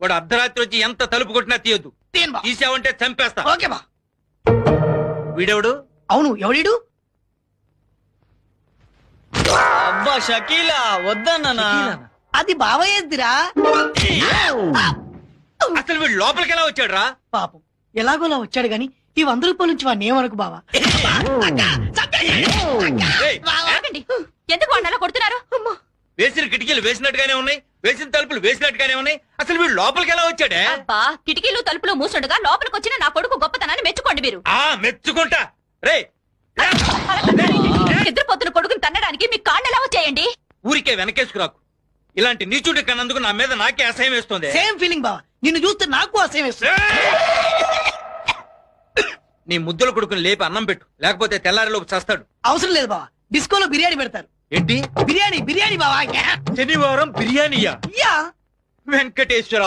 వాడు అర్ధరాత్రి వచ్చి ఎంత తలుపు కొట్టినా తీయొద్దు. తీయను బా. తీసావంటే చంపేస్తా. ఓకే బా. వీడెవడు? అవును, ఎవడీడు? అబ్బా షకీలా వద్దన్నా. అది బావయ్యదిరా. అసలు వీడు లోపలికి ఎలా వచ్చాడు రా? పాపం ఎలాగోలా వచ్చాడు గాని ఈ 100 రూపాయల నుంచి వాడిని ఏమనకు బావా. ఏయ్, ఆగండి. ఎందుకు వాడిని అలా కొడుతున్నారు? వేసిన కిటికీలు వేసినట్టుగానే ఉన్నాయి, వేసిన తలుపులు వేసినట్టుగానే ఉన్నాయి. అసలు వీడు లోపలికి ఎలా వచ్చాడే? అబ్బా, కిటికీలు తలుపులు మూసుండగా లోపలికి వచ్చిన నా కొడుకు గొప్పతనాన్ని మెచ్చుకోండి మీరు. మెచ్చుకుంటా. రే నిద్రపోతున్న కొడుకుని తన్నడానికి మీ కాళ్ళు ఎలా వచ్చాయండి? ఊరికే వెనకేసుకురాకు. ఇలాంటి నీచుడి కన్నందుకు నా మీద నాకే అసహ్యం వేస్తుంది. సేమ్ ఫీలింగ్ బావా, నిన్ను చూస్తే నాకు అసహ్యం వేస్తుంది. నీ ముద్దుల కొడుకుని లేపి అన్నం పెట్టు, లేకపోతే తెల్లారిలోపు చస్తాడు. అవసరం లేదు బావా, డిస్కోలో బిర్యానీ పెడతారు. ఏంటి? బిర్యానీ బిర్యానీ బావా. శనివారం బిర్యానీయా? యా. వెంకటేశ్వర